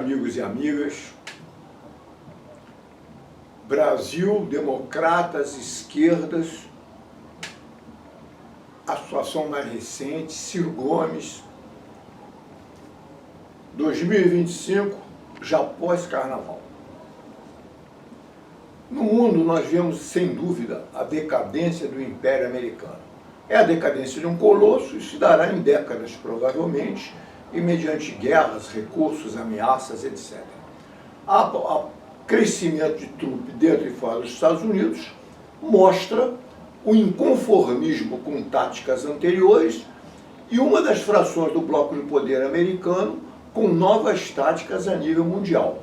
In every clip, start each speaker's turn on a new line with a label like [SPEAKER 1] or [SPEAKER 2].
[SPEAKER 1] amigos e amigas, Brasil, democratas, esquerdas, a situação mais recente, Ciro Gomes, 2025, já pós-carnaval. No mundo nós vemos, sem dúvida, a decadência do Império Americano. É a decadência de um colosso e se dará em décadas, provavelmente, e mediante guerras, recursos, ameaças, etc. O crescimento de trupe dentro e fora dos Estados Unidos mostra o inconformismo com táticas anteriores e uma das frações do bloco de poder americano com novas táticas a nível mundial.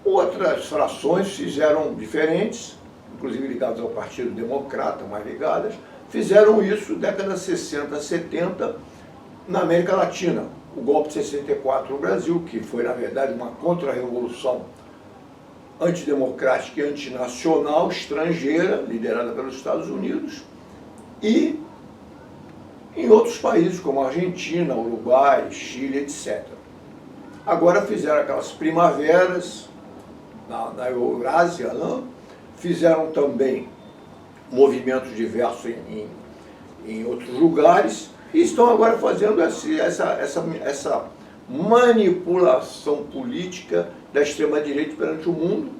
[SPEAKER 1] Outras frações fizeram diferentes, inclusive ligadas ao Partido Democrata, mais ligadas, fizeram isso décadas 60, 70 na América Latina. O golpe de 64 no Brasil, que foi, na verdade, uma contra-revolução antidemocrática e antinacional estrangeira, liderada pelos Estados Unidos, e em outros países, como Argentina, Uruguai, Chile, etc. Agora fizeram aquelas primaveras na Eurásia, né? Fizeram também movimentos diversos em outros lugares, e estão agora fazendo essa manipulação política da extrema-direita perante o mundo,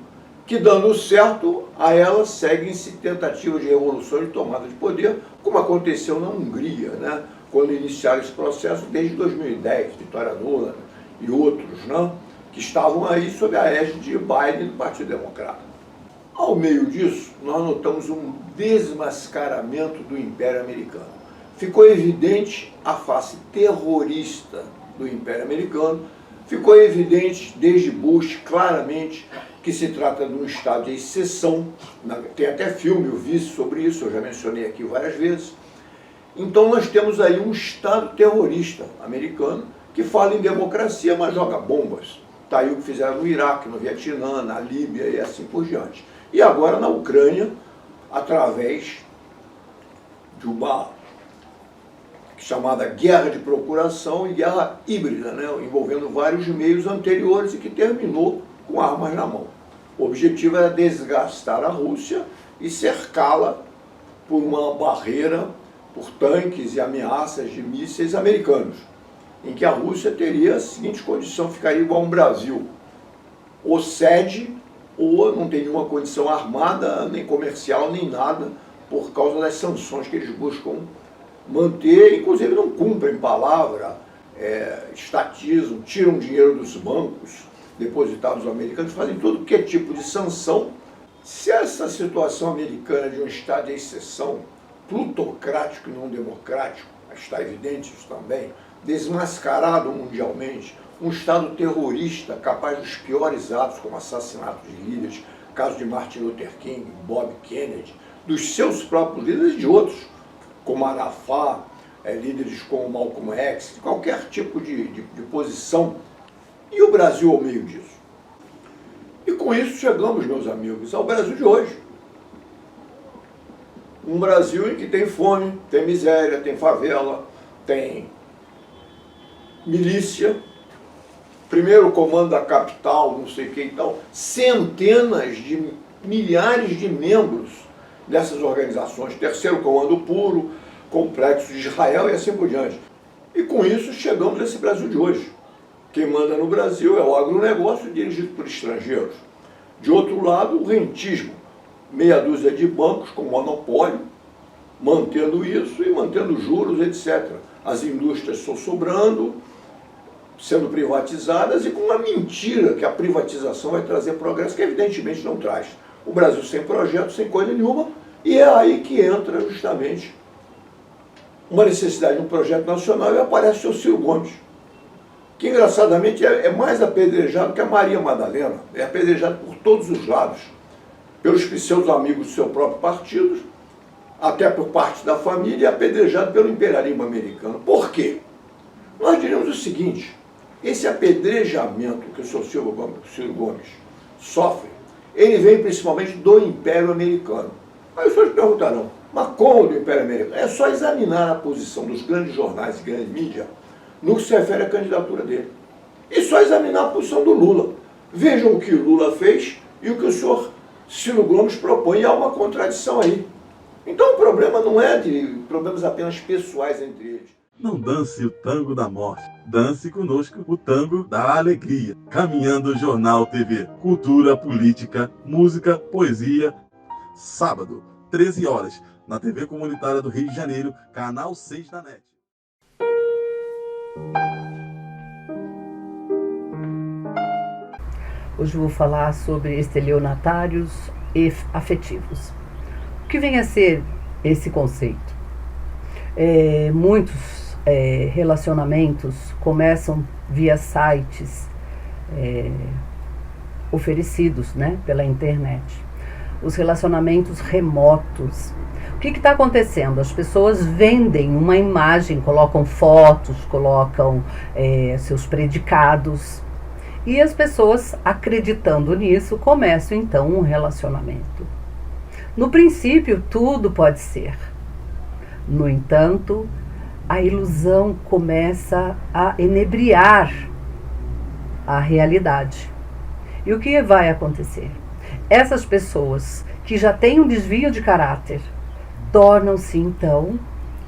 [SPEAKER 1] que, dando certo, a elas seguem-se tentativas de revolução e tomada de poder, como aconteceu na Hungria, né? Quando iniciaram esse processo desde 2010, Vitória Nuland e outros, né? Que estavam aí sob a égide de Biden do Partido Democrata. Ao meio disso, nós notamos um desmascaramento do Império Americano. Ficou evidente a face terrorista do Império Americano, ficou evidente desde Bush, claramente, que se trata de um estado de exceção. Tem até filme, o Vice, sobre isso, eu já mencionei aqui várias vezes. Então nós temos aí um estado terrorista americano que fala em democracia, mas joga bombas. Está aí o que fizeram no Iraque, no Vietnã, na Líbia e assim por diante. E agora na Ucrânia, através de uma chamada guerra de procuração e guerra híbrida, né, envolvendo vários meios anteriores e que terminou com armas na mão. O objetivo era desgastar a Rússia e cercá-la por uma barreira, por tanques e ameaças de mísseis americanos, em que a Rússia teria a seguinte condição, ficaria igual ao Brasil: ou cede, ou não tem nenhuma condição armada, nem comercial, nem nada, por causa das sanções que eles buscam manter, inclusive não cumprem palavra, estatizam, tiram dinheiro dos bancos depositados americanos, fazem todo que é tipo de sanção. Se essa situação americana de um estado de exceção, plutocrático e não democrático, está evidente isso também, desmascarado mundialmente, um estado terrorista capaz dos piores atos, como assassinatos de líderes, caso de Martin Luther King, Bob Kennedy, dos seus próprios líderes e de outros, como Arafat, líderes como Malcolm X, qualquer tipo de posição. E o Brasil ao meio disso? E com isso chegamos, meus amigos, ao Brasil de hoje. Um Brasil em que tem fome, tem miséria, tem favela, tem milícia, primeiro comando da capital, não sei o que e tal, centenas de milhares de membros dessas organizações, terceiro comando puro, complexo de Israel e assim por diante. E com isso chegamos a esse Brasil de hoje. Quem manda no Brasil é o agronegócio dirigido por estrangeiros. De outro lado, o rentismo, meia dúzia de bancos com monopólio, mantendo isso e mantendo juros, etc. As indústrias estão sobrando, sendo privatizadas e com uma mentira que a privatização vai trazer progresso, que evidentemente não traz. O Brasil sem projeto, sem coisa nenhuma, e é aí que entra justamente uma necessidade de um projeto nacional e aparece o seu Ciro Gomes, que engraçadamente é mais apedrejado que a Maria Madalena, é apedrejado por todos os lados, pelos seus amigos do seu próprio partido, até por parte da família, e apedrejado pelo imperialismo americano. Por quê? Nós diríamos o seguinte: esse apedrejamento que o seu Ciro Gomes sofre, ele vem principalmente do Império Americano. Aí as pessoas perguntarão, mas como do Império Americano? É só examinar a posição dos grandes jornais e grandes mídias no que se refere à candidatura dele. e só examinar a posição do Lula. Vejam o que o Lula fez e o que o senhor Ciro Gomes propõe, e há uma contradição aí. Então o problema não é de problemas apenas pessoais entre eles.
[SPEAKER 2] Não dance o tango da morte, dance conosco o tango da alegria. Caminhando Jornal TV, cultura, política, música, poesia. Sábado, 13 horas, na TV Comunitária do Rio de Janeiro, canal 6 da NET.
[SPEAKER 3] Hoje eu vou falar sobre estelionatários afetivos. O que vem a ser esse conceito? Muitos relacionamentos começam via sites oferecidos, né, pela internet. Os relacionamentos remotos. O que está acontecendo? As pessoas vendem uma imagem, colocam fotos, colocam seus predicados. E as pessoas, acreditando nisso, começam então um relacionamento. No princípio, tudo pode ser. No entanto, a ilusão começa a enebriar a realidade. E o que vai acontecer? Essas pessoas que já têm um desvio de caráter tornam-se então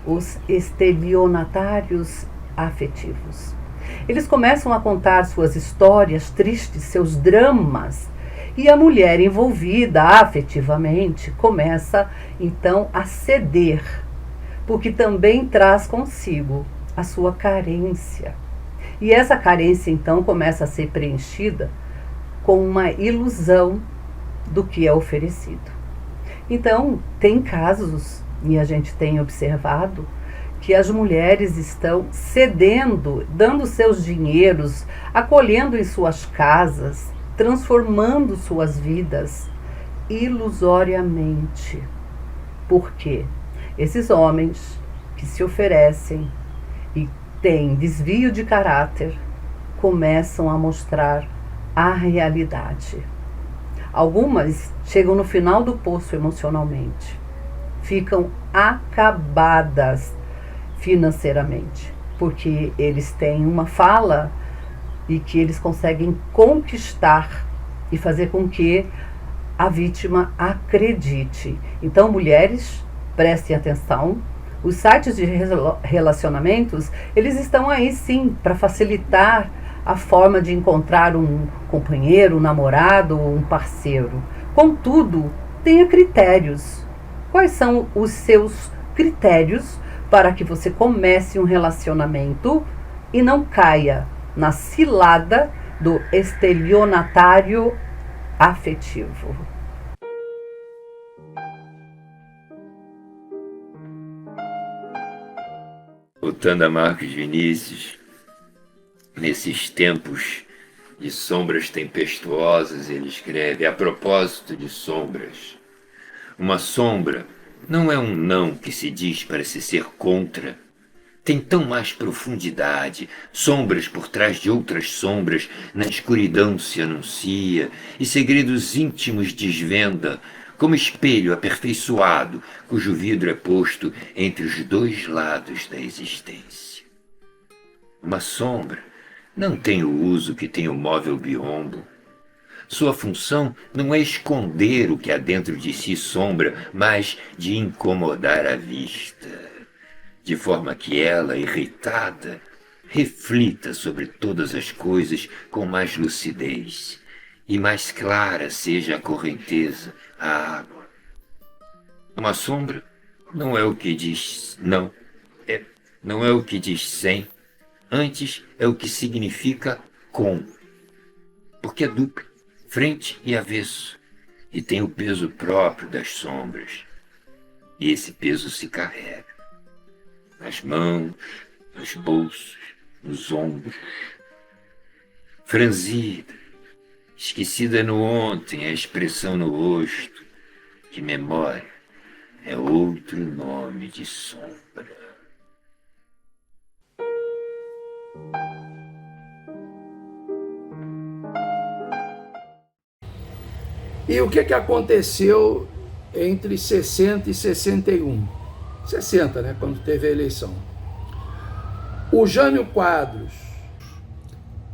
[SPEAKER 3] os estelionatários afetivos. Eles começam a contar suas histórias tristes, seus dramas, e a mulher envolvida afetivamente começa então a ceder, porque também traz consigo a sua carência. E essa carência então começa a ser preenchida com uma ilusão do que é oferecido. Então, tem casos, e a gente tem observado, que as mulheres estão cedendo, dando seus dinheiros, acolhendo em suas casas, transformando suas vidas ilusoriamente. Por quê? Esses homens que se oferecem e têm desvio de caráter começam a mostrar a realidade. Algumas chegam no final do poço emocionalmente, ficam acabadas financeiramente, porque eles têm uma fala e que eles conseguem conquistar e fazer com que a vítima acredite. Então, mulheres, prestem atenção, os sites de relacionamentos, eles estão aí sim para facilitar a forma de encontrar um companheiro, um namorado ou um parceiro. Contudo, tenha critérios. Quais são os seus critérios para que você comece um relacionamento e não caia na cilada do estelionatário afetivo?
[SPEAKER 4] Voltando a Marcos Vinícius, nesses tempos de sombras tempestuosas, ele escreve: a propósito de sombras, uma sombra não é um não que se diz para se ser contra. Tem tão mais profundidade, sombras por trás de outras sombras, na escuridão se anuncia, e segredos íntimos desvenda, como espelho aperfeiçoado, cujo vidro é posto entre os dois lados da existência. Uma sombra não tem o uso que tem o móvel biombo. Sua função não é esconder o que há dentro de si sombra, mas de incomodar a vista, de forma que ela, irritada, reflita sobre todas as coisas com mais lucidez, e mais clara seja a correnteza, a água. Uma sombra não é o que diz não, não é o que diz sem, antes é o que significa com, porque é duplo, frente e avesso, e tem o peso próprio das sombras, e esse peso se carrega nas mãos, nos bolsos, nos ombros. Franzida, esquecida no ontem, a expressão no rosto, que memória é outro nome de sombra.
[SPEAKER 5] E o que aconteceu entre 60 e 61? 60, né, quando teve a eleição. O Jânio Quadros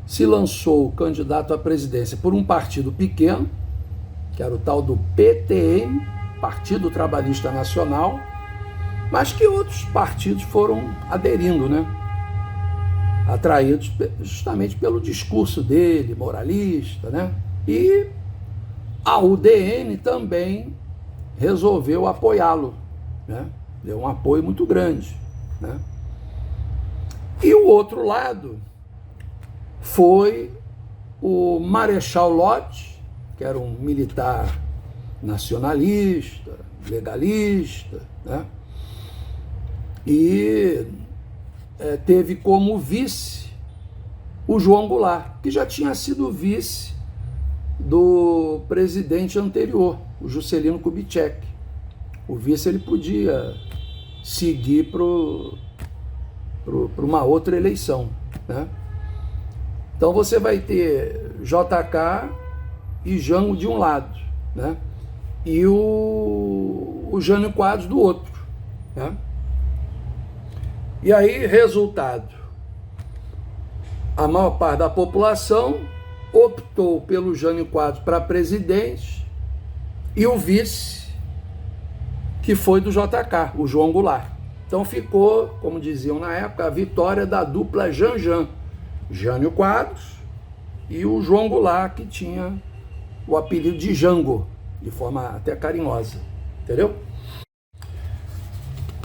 [SPEAKER 5] se lançou candidato à presidência por um partido pequeno, que era o tal do PTN, Partido Trabalhista Nacional, mas que outros partidos foram aderindo, né? Atraídos justamente pelo discurso dele, moralista, né? E a UDN também resolveu apoiá-lo, né? Deu um apoio muito grande, né? E o outro lado foi o Marechal Lott, que era um militar nacionalista, legalista, né? E teve como vice o João Goulart, que já tinha sido vice do presidente anterior, o Juscelino Kubitschek. O vice ele podia seguir para uma outra eleição, né? Então você vai ter JK e Jango de um lado, né? E o Jânio Quadros do outro, né? E aí, resultado, a maior parte da população optou pelo Jânio Quadros para presidente e o vice, que foi do JK, o João Goulart. Então ficou, como diziam na época, a vitória da dupla Janjan, Jânio Quadros e o João Goulart, que tinha o apelido de Jango, de forma até carinhosa, entendeu?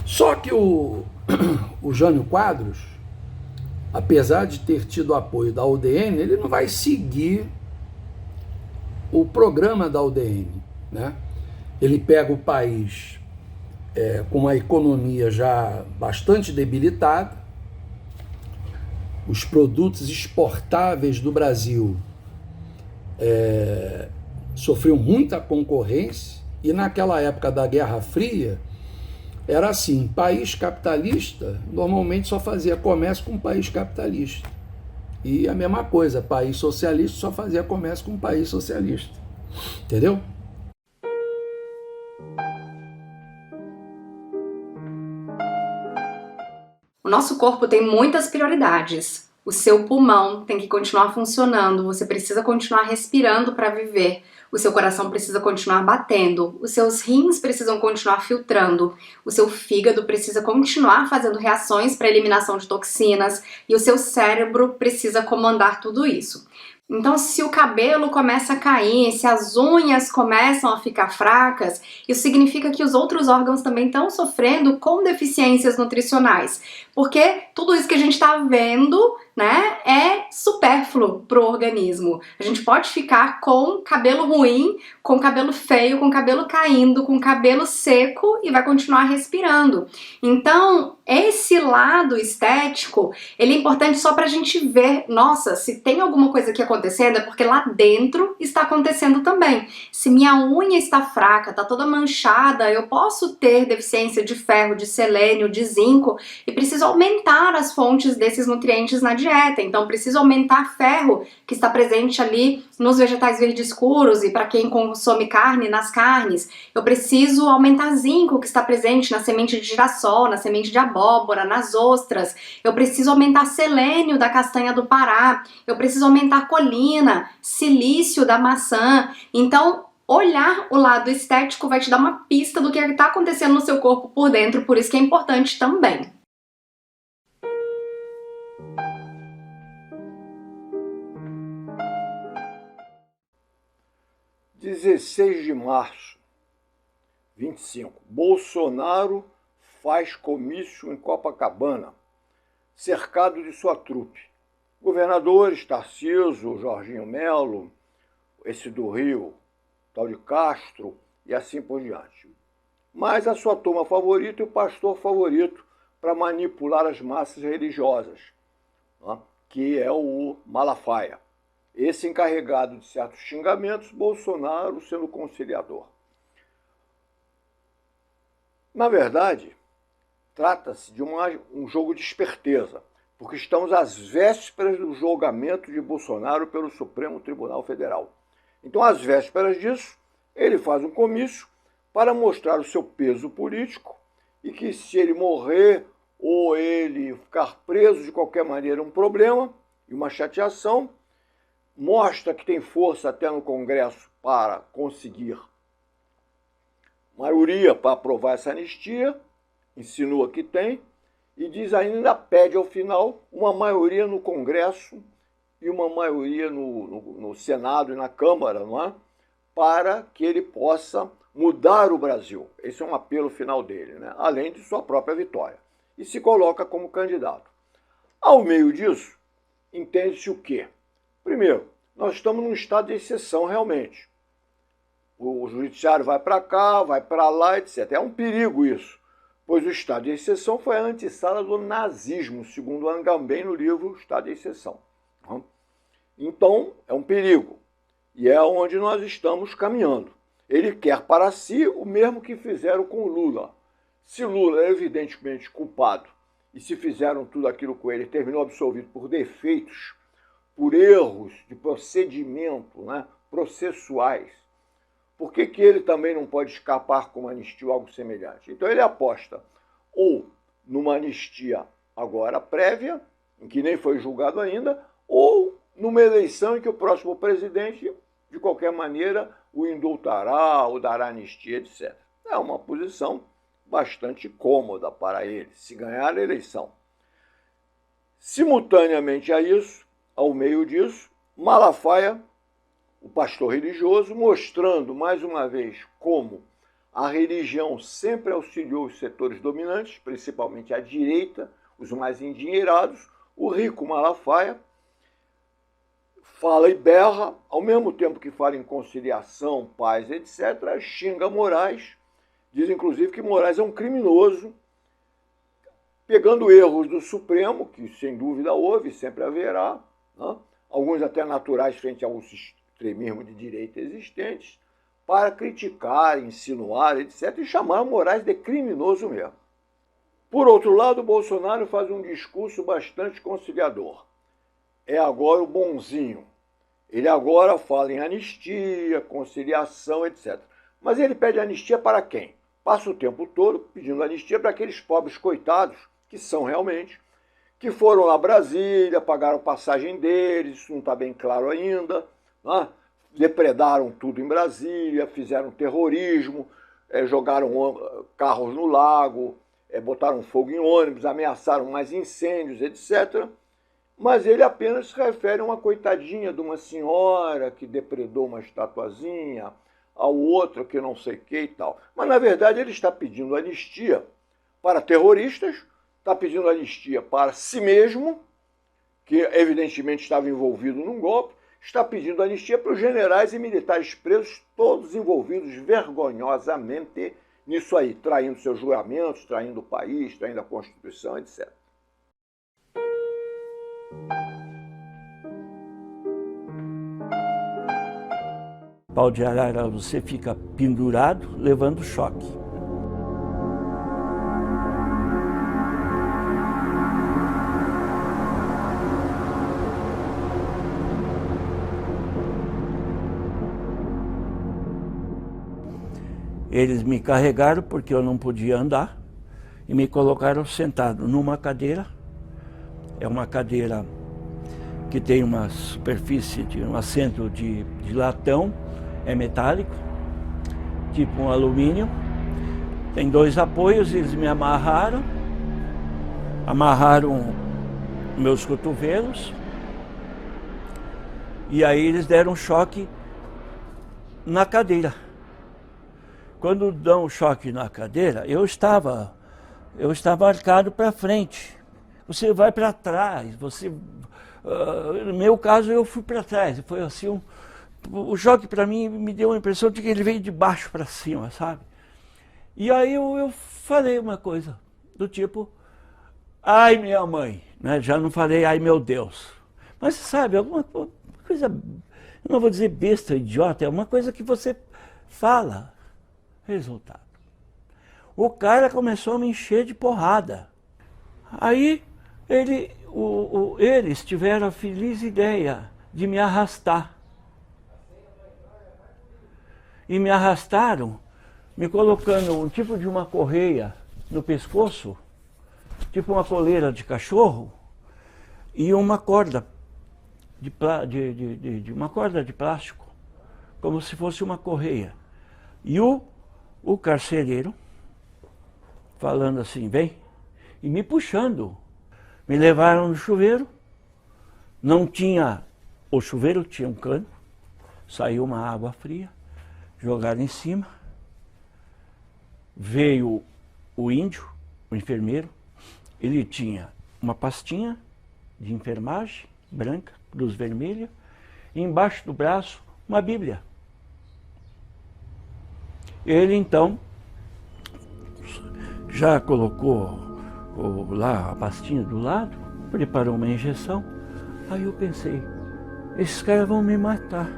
[SPEAKER 5] Só que o Jânio Quadros, apesar de ter tido apoio da UDN, ele não vai seguir o programa da UDN, né? Ele pega o país com uma economia já bastante debilitada, os produtos exportáveis do Brasil sofriam muita concorrência, e naquela época da Guerra Fria, era assim, país capitalista normalmente só fazia comércio com um país capitalista. E a mesma coisa, país socialista só fazia comércio com um país socialista. Entendeu?
[SPEAKER 6] O nosso corpo tem muitas prioridades. O seu pulmão tem que continuar funcionando, você precisa continuar respirando para viver. O seu coração precisa continuar batendo, os seus rins precisam continuar filtrando, o seu fígado precisa continuar fazendo reações para eliminação de toxinas e o seu cérebro precisa comandar tudo isso. Então, se o cabelo começa a cair, se as unhas começam a ficar fracas, isso significa que os outros órgãos também estão sofrendo com deficiências nutricionais. Porque tudo isso que a gente está vendo, né, é supérfluo para o organismo. A gente pode ficar com cabelo ruim, com cabelo feio, com cabelo caindo, com cabelo seco e vai continuar respirando. Então, esse lado estético, ele é importante só para a gente ver, nossa, se tem alguma coisa aqui acontecendo, é porque lá dentro está acontecendo também. Se minha unha está fraca, está toda manchada, eu posso ter deficiência de ferro, de selênio, de zinco e preciso aumentar as fontes desses nutrientes na dieta. Então, preciso aumentar ferro que está presente ali nos vegetais verdes escuros e para quem consome carne, nas carnes. Eu preciso aumentar zinco que está presente na semente de girassol, na semente de abóbora, nas ostras. Eu preciso aumentar selênio da castanha do Pará. Eu preciso aumentar colina, silício da maçã. Então, olhar o lado estético vai te dar uma pista do que está acontecendo no seu corpo por dentro, por isso que é importante também.
[SPEAKER 1] Dia 16 de março, 25. Bolsonaro faz comício em Copacabana, cercado de sua trupe. Governadores, Tarcísio, Jorginho Melo, esse do Rio, tal de Castro, e assim por diante. Mas a sua turma favorita e o pastor favorito para manipular as massas religiosas, né, que é o Malafaia. Esse encarregado de certos xingamentos, Bolsonaro sendo conciliador. Na verdade, trata-se de um jogo de esperteza, porque estamos às vésperas do julgamento de Bolsonaro pelo Supremo Tribunal Federal. Então, às vésperas disso, ele faz um comício para mostrar o seu peso político e que se ele morrer ou ele ficar preso de qualquer maneira é um problema, e uma chateação, mostra que tem força até no Congresso para conseguir maioria para aprovar essa anistia, insinua que tem, e diz ainda, pede ao final uma maioria no Congresso e uma maioria no Senado e na Câmara, não é? Para que ele possa mudar o Brasil. Esse é um apelo final dele, né? Além de sua própria vitória. E se coloca como candidato. Ao meio disso, entende-se o quê? Primeiro, nós estamos num estado de exceção realmente. O judiciário vai para cá, vai para lá, etc. É um perigo isso, pois o estado de exceção foi a antessala do nazismo, segundo Agamben no livro Estado de Exceção. Então, é um perigo, e é onde nós estamos caminhando. Ele quer para si o mesmo que fizeram com Lula. Se Lula é evidentemente culpado, e se fizeram tudo aquilo com ele, terminou absolvido por defeitos, por erros de procedimento, né, processuais, por que ele também não pode escapar com uma anistia ou algo semelhante? Então ele aposta ou numa anistia agora prévia, em que nem foi julgado ainda, ou numa eleição em que o próximo presidente, de qualquer maneira, o indultará ou dará anistia, etc. É uma posição bastante cômoda para ele, se ganhar a eleição. Simultaneamente a isso, ao meio disso, Malafaia, o pastor religioso, mostrando mais uma vez como a religião sempre auxiliou os setores dominantes, principalmente a direita, os mais endinheirados, o rico Malafaia, fala e berra, ao mesmo tempo que fala em conciliação, paz, etc., xinga Moraes, diz inclusive que Moraes é um criminoso, pegando erros do Supremo, que sem dúvida houve, sempre haverá, né? Alguns até naturais frente ao extremismo de direita existentes, para criticar, insinuar, etc., e chamar Moraes de criminoso mesmo. Por outro lado, Bolsonaro faz um discurso bastante conciliador. É agora o bonzinho. Ele agora fala em anistia, conciliação, etc. Mas ele pede anistia para quem? Passa o tempo todo pedindo anistia para aqueles pobres coitados, que são realmente, que foram lá a Brasília, pagaram passagem deles, isso não está bem claro ainda, né? Depredaram tudo em Brasília, fizeram terrorismo, jogaram carros no lago, botaram fogo em ônibus, ameaçaram mais incêndios, etc. Mas ele apenas se refere a uma coitadinha de uma senhora que depredou uma estatuazinha, ao outro que não sei o que e tal. Mas, na verdade, ele está pedindo anistia para terroristas, está pedindo anistia para si mesmo, que evidentemente estava envolvido num golpe, está pedindo anistia para os generais e militares presos, todos envolvidos vergonhosamente nisso aí, traindo seus juramentos, traindo o país, traindo a Constituição, etc.
[SPEAKER 7] Pau de arara, você fica pendurado, levando choque. Eles me carregaram porque eu não podia andar e me colocaram sentado numa cadeira. É uma cadeira que tem uma superfície, de um assento de latão, é metálico, tipo um alumínio. Tem dois apoios, eles me amarraram meus cotovelos e aí eles deram um choque na cadeira. Quando dão um choque na cadeira, eu estava arcado para frente. Você vai para trás, no meu caso eu fui para trás, foi assim, o choque para mim me deu a impressão de que ele veio de baixo para cima, sabe? E aí eu falei uma coisa, do tipo, ai minha mãe, né? Já não falei ai meu Deus, mas sabe, alguma coisa, eu não vou dizer besta, idiota, é uma coisa que você fala. Resultado, o cara começou a me encher de porrada. Aí eles tiveram a feliz ideia de me arrastar. E me arrastaram, me colocando um tipo de uma correia no pescoço, tipo uma coleira de cachorro, e uma corda de uma corda de plástico, como se fosse uma correia. E o carcereiro falando assim, vem, e me puxando. Me levaram no chuveiro, não tinha, o chuveiro tinha um cano, saiu uma água fria, jogaram em cima, veio o índio, o enfermeiro, ele tinha uma pastinha de enfermagem, branca, cruz vermelha, e embaixo do braço uma Bíblia. Ele então já colocou lá a pastinha do lado, preparou uma injeção. Aí eu pensei, esses caras vão me matar.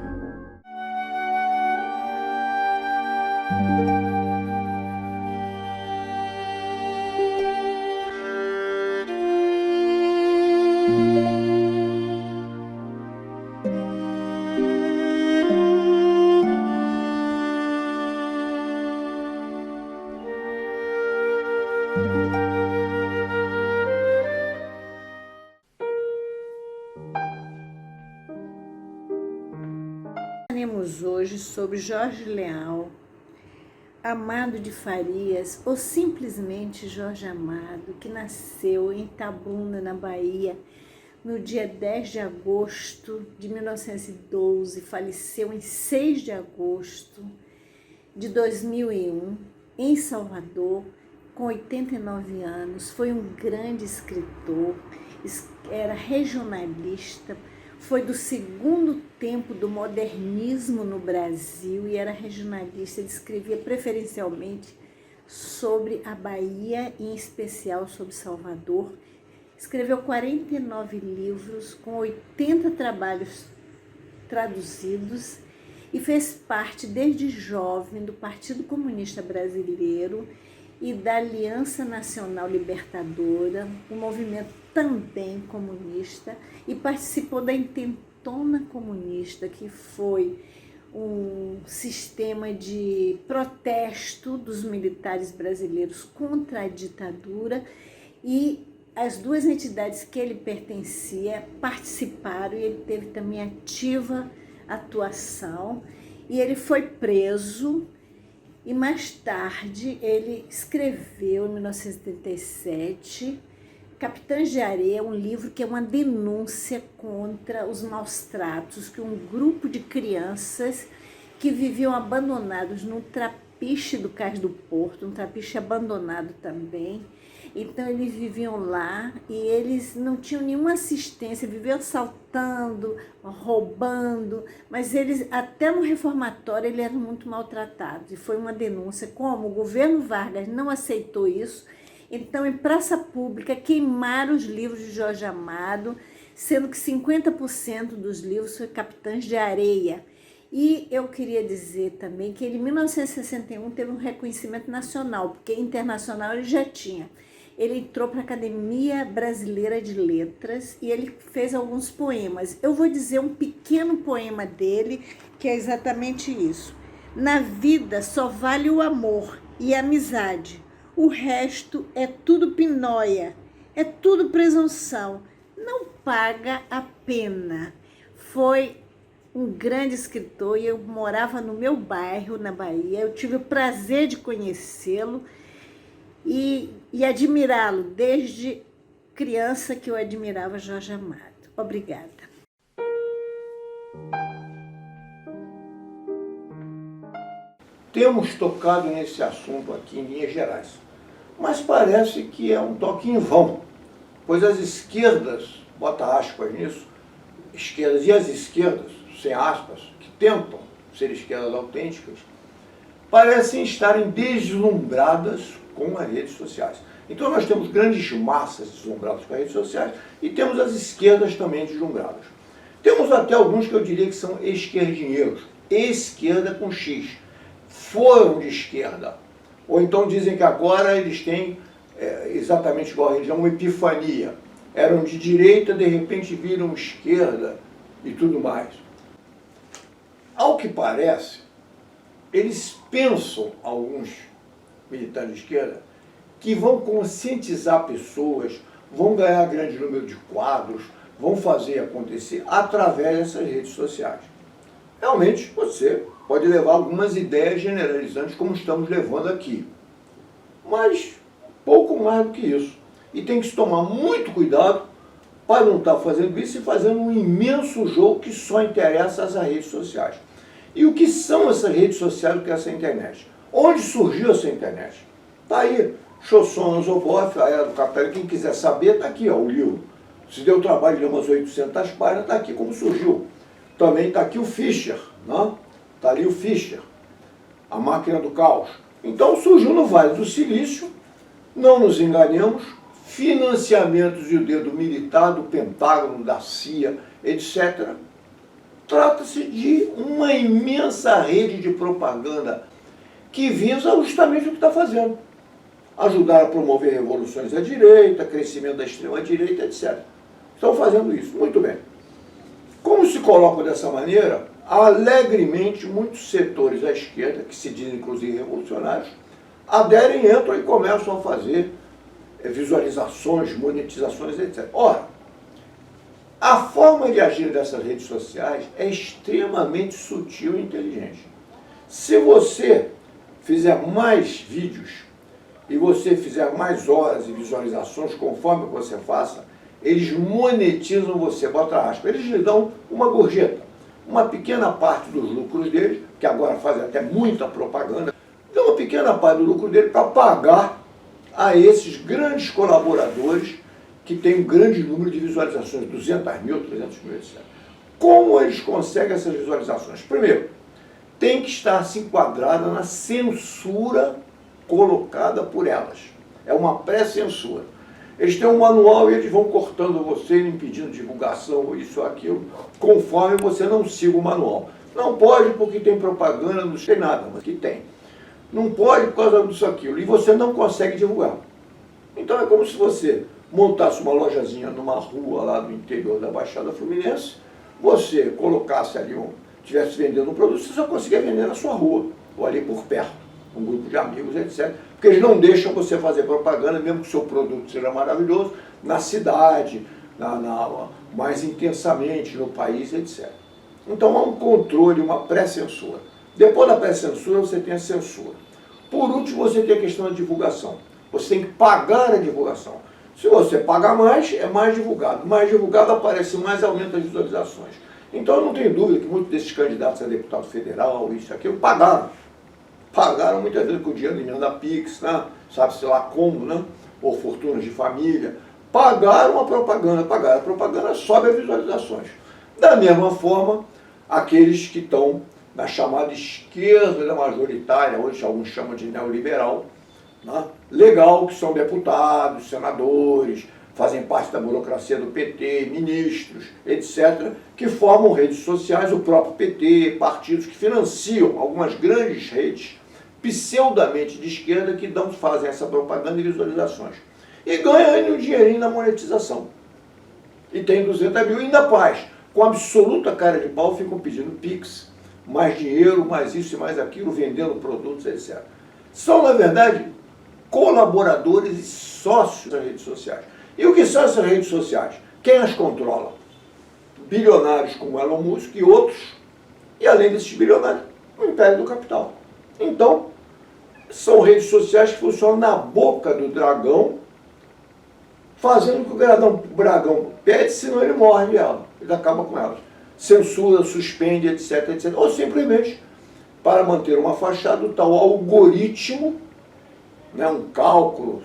[SPEAKER 8] Falaremos hoje sobre Jorge Leal, Amado de Farias, ou simplesmente Jorge Amado, que nasceu em Itabuna, na Bahia, no dia 10 de agosto de 1912, faleceu em 6 de agosto de 2001, em Salvador, com 89 anos. Foi um grande escritor, era regionalista, foi do segundo tempo do modernismo no Brasil e era regionalista. Ele escrevia preferencialmente sobre a Bahia, em especial sobre Salvador. Escreveu 49 livros, com 80 trabalhos traduzidos, e fez parte desde jovem do Partido Comunista Brasileiro e da Aliança Nacional Libertadora, um movimento também comunista, e participou da Intentona Comunista, que foi um sistema de protesto dos militares brasileiros contra a ditadura, e as duas entidades que ele pertencia participaram, e ele teve também ativa atuação, e ele foi preso. E mais tarde ele escreveu, em 1937, Capitães de Areia, um livro que é uma denúncia contra os maus tratos que um grupo de crianças que viviam abandonados num trapiche do Cais do Porto, um trapiche abandonado também. Então eles viviam lá e eles não tinham nenhuma assistência, viviam assaltando, roubando, mas eles, até no reformatório, eles eram muito maltratados. E foi uma denúncia, como o governo Vargas não aceitou isso, então em praça pública queimaram os livros de Jorge Amado, sendo que 50% dos livros foi Capitães de Areia. E eu queria dizer também que ele, em 1961, teve um reconhecimento nacional, porque internacional ele já tinha. Ele entrou para a Academia Brasileira de Letras e ele fez alguns poemas. Eu vou dizer um pequeno poema dele, que é exatamente isso. Na vida só vale o amor e a amizade. O resto é tudo pinóia, é tudo presunção. Não paga a pena. Foi um grande escritor e eu morava no meu bairro, na Bahia. Eu tive o prazer de conhecê-lo e admirá-lo desde criança, que eu admirava Jorge Amado. Obrigada.
[SPEAKER 1] Temos tocado nesse assunto aqui em linhas gerais, mas parece que é um toque em vão, pois as esquerdas, bota aspas nisso, esquerdas e as esquerdas, sem aspas, que tentam ser esquerdas autênticas, parecem estarem deslumbradas com as redes sociais. Então nós temos grandes massas deslumbradas com as redes sociais e temos as esquerdas também deslumbradas. Temos até alguns que eu diria que são esquerdinheiros, esquerda com X, foram de esquerda, ou então dizem que agora eles têm, exatamente igual a religião, uma epifania, eram de direita, de repente viram esquerda e tudo mais. Ao que parece, eles pensam, alguns militantes de esquerda, que vão conscientizar pessoas, vão ganhar grande número de quadros, vão fazer acontecer através dessas redes sociais. Realmente, você pode levar algumas ideias generalizantes, como estamos levando aqui. Mas pouco mais do que isso. E tem que se tomar muito cuidado para não estar fazendo isso e fazendo um imenso jogo que só interessa às redes sociais. E o que são essas redes sociais, o que é essa internet? Onde surgiu essa internet? Está aí, Chosson Zoboff, A Era do Capitalismo. Quem quiser saber, está aqui, ó, o livro. Se deu trabalho de umas 800 páginas, está aqui como surgiu. Também está aqui o Fischer, né? Está ali o Fischer, A Máquina do Caos. Então surgiu no Vale do Silício, não nos enganemos, financiamentos e o dedo militar do Pentágono, da CIA, etc. Trata-se de uma imensa rede de propaganda que visa justamente o que está fazendo. Ajudar a promover revoluções à direita, crescimento da extrema-direita, etc. Estão fazendo isso. Muito bem. Como se colocam dessa maneira, alegremente muitos setores à esquerda, que se dizem inclusive revolucionários, aderem, entram e começam a fazer visualizações, monetizações, etc. Ora, a forma de agir dessas redes sociais é extremamente sutil e inteligente. Se você fizer mais vídeos e você fizer mais horas e visualizações conforme você faça, eles monetizam você, bota aspas, eles lhe dão uma gorjeta, uma pequena parte dos lucros deles, que agora fazem até muita propaganda, dão uma pequena parte do lucro dele para pagar a esses grandes colaboradores que têm um grande número de visualizações, 200 mil, 300 mil, etc. Como eles conseguem essas visualizações? Primeiro, tem que estar se enquadrada na censura colocada por elas. É uma pré-censura. Eles têm um manual e eles vão cortando você, impedindo divulgação, isso ou aquilo, conforme você não siga o manual. Não pode porque tem propaganda, não sei nada, mas que tem. Não pode por causa disso, aquilo, e você não consegue divulgar. Então é como se você montasse uma lojazinha numa rua lá no interior da Baixada Fluminense, você colocasse ali, estivesse vendendo um produto, você só conseguia vender na sua rua, ou ali por perto, um grupo de amigos, etc. Porque eles não deixam você fazer propaganda, mesmo que o seu produto seja maravilhoso, na cidade, mais intensamente no país, etc. Então há um controle, uma pré-censura. Depois da pré-censura, você tem a censura. Por último, você tem a questão da divulgação. Você tem que pagar a divulgação. Se você pagar mais, é mais divulgado. Mais divulgado aparece mais, aumenta as visualizações. Então, eu não tenho dúvida que muitos desses candidatos a deputado federal, isso, aquilo, pagaram. Pagaram muitas vezes com dinheiro em da Pix, né? Sabe-se lá como, né? Ou fortunas de família. Pagaram a propaganda, pagaram a propaganda, sobe as visualizações. Da mesma forma, aqueles que estão na chamada esquerda majoritária, hoje alguns chamam de neoliberal, né? Legal, que são deputados, senadores, fazem parte da burocracia do PT, ministros, etc., que formam redes sociais, o próprio PT, partidos que financiam algumas grandes redes pseudamente de esquerda que fazem essa propaganda e visualizações. E ganham um dinheirinho na monetização. E tem 200 mil, ainda faz. Com absoluta cara de pau, ficam pedindo Pix, mais dinheiro, mais isso e mais aquilo, vendendo produtos, etc. São, na verdade, colaboradores e sócios das redes sociais. E o que são essas redes sociais? Quem as controla? Bilionários como Elon Musk e outros, e além desses bilionários, o império do capital. Então, são redes sociais que funcionam na boca do dragão, fazendo o que o dragão pede, senão ele morde ela, ele acaba com elas. Censura, suspende, etc, etc. Ou simplesmente, para manter uma fachada, o tal algoritmo, né, um cálculo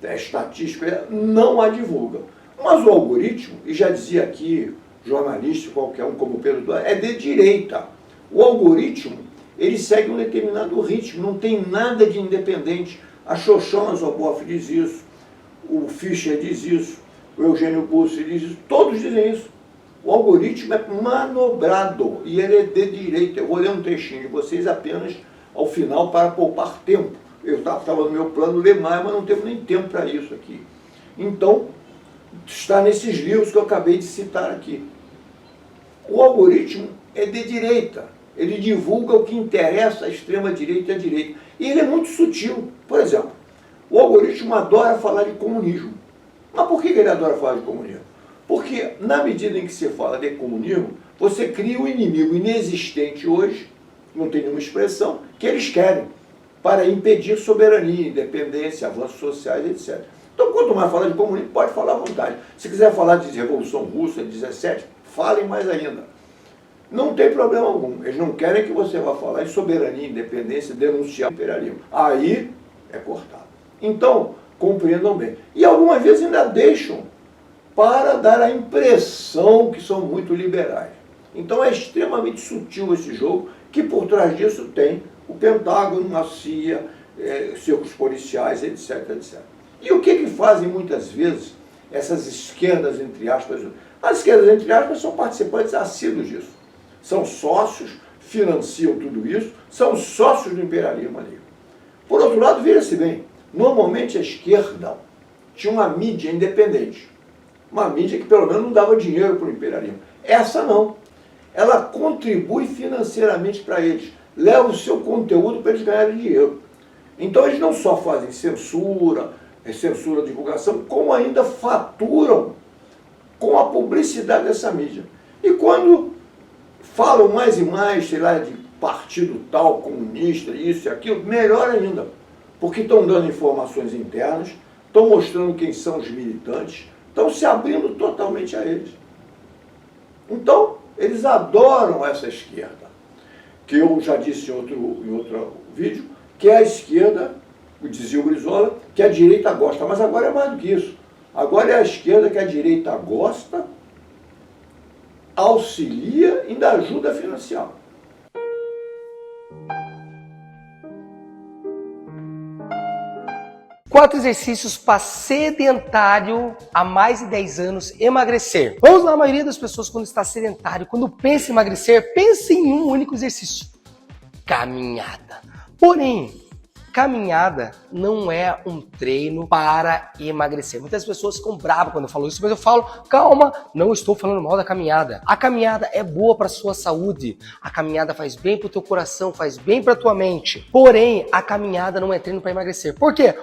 [SPEAKER 1] estatístico, não a divulga. Mas o algoritmo, e já dizia aqui, jornalista, qualquer um como Pedro Duarte, é de direita. O algoritmo, ele segue um determinado ritmo, não tem nada de independente. A Chosson Zoboff diz isso, o Fischer diz isso, o Eugênio Bussi diz isso, todos dizem isso. O algoritmo é manobrado e ele é de direita. Eu vou ler um trechinho de vocês apenas ao final para poupar tempo. Eu estava no meu plano ler mais, mas não temos nem tempo para isso aqui. Então, está nesses livros que eu acabei de citar aqui. O algoritmo é de direita. Ele divulga o que interessa à extrema-direita e à direita. E ele é muito sutil. Por exemplo, o algoritmo adora falar de comunismo. Mas por que ele adora falar de comunismo? Porque na medida em que se fala de comunismo, você cria um inimigo inexistente hoje, não tem nenhuma expressão, que eles querem, para impedir soberania, independência, avanços sociais, etc. Então, quanto mais falar de comunismo, pode falar à vontade. Se quiser falar de Revolução Russa, de 17, falem mais ainda. Não tem problema algum. Eles não querem que você vá falar em soberania, independência, denunciar o imperialismo. Aí é cortado. Então, compreendam bem. E algumas vezes ainda deixam para dar a impressão que são muito liberais. Então é extremamente sutil esse jogo, que por trás disso tem o Pentágono, a CIA, cercos policiais, etc, etc. E o que fazem muitas vezes essas esquerdas, entre aspas? As esquerdas, entre aspas, são participantes assíduos disso. São sócios, financiam tudo isso, são sócios do imperialismo ali. Por outro lado, veja-se bem, normalmente a esquerda tinha uma mídia independente. Uma mídia que pelo menos não dava dinheiro para o imperialismo. Essa não. Ela contribui financeiramente para eles. Leva o seu conteúdo para eles ganharem dinheiro. Então eles não só fazem censura, divulgação, como ainda faturam com a publicidade dessa mídia. E quando falam mais e mais, sei lá, de partido tal, comunista, isso e aquilo, melhor ainda. Porque estão dando informações internas, estão mostrando quem são os militantes, estão se abrindo totalmente a eles. Então, eles adoram essa esquerda, que eu já disse em outro vídeo, que é a esquerda, dizia o Brizola, que a direita gosta, mas agora é mais do que isso. Agora é a esquerda que a direita gosta, auxilia e ainda ajuda a financiar.
[SPEAKER 9] Quatro exercícios para sedentário há mais de 10 anos emagrecer. Vamos lá, a maioria das pessoas quando está sedentário, quando pensa em emagrecer, pensa em um único exercício. Caminhada. Porém, caminhada não é um treino para emagrecer. Muitas pessoas ficam bravas quando eu falo isso, mas eu falo, calma, não estou falando mal da caminhada. A caminhada é boa para a sua saúde. A caminhada faz bem para o teu coração, faz bem para a tua mente. Porém, a caminhada não é treino para emagrecer. Por quê?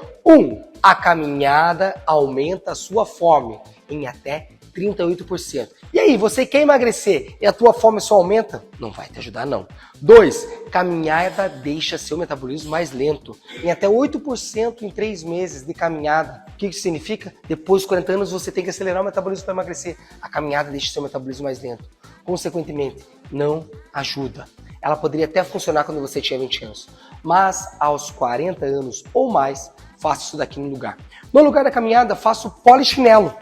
[SPEAKER 9] A caminhada aumenta a sua fome em até 38%. E aí, você quer emagrecer e a tua fome só aumenta? Não vai te ajudar, não. 2, caminhada deixa seu metabolismo mais lento, em até 8% em 3 meses de caminhada. O que isso significa? Depois dos 40 anos, você tem que acelerar o metabolismo para emagrecer. A caminhada deixa seu metabolismo mais lento. Consequentemente, não ajuda. Ela poderia até funcionar quando você tinha 20 anos. Mas, aos 40 anos ou mais, faça isso daqui no lugar. No lugar da caminhada, faça o polichinelo.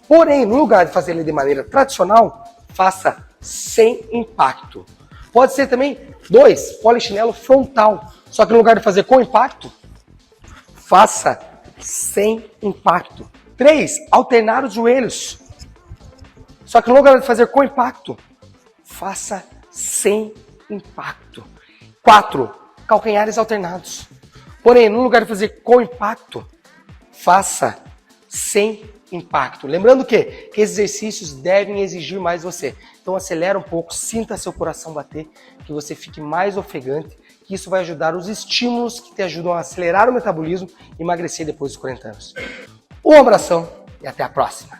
[SPEAKER 9] Porém, no lugar de fazer ele de maneira tradicional, faça sem impacto. Pode ser também 2, polichinelo frontal. Só que no lugar de fazer com impacto, faça sem impacto. 3, alternar os joelhos. Só que no lugar de fazer com impacto, faça sem impacto. 4, calcanhares alternados. Porém, no lugar de fazer com impacto, faça sem impacto. Lembrando que esses exercícios devem exigir mais de você. Então acelera um pouco, sinta seu coração bater, que você fique mais ofegante, que isso vai ajudar os estímulos que te ajudam a acelerar o metabolismo e emagrecer depois dos 40 anos. Um abração e até a próxima!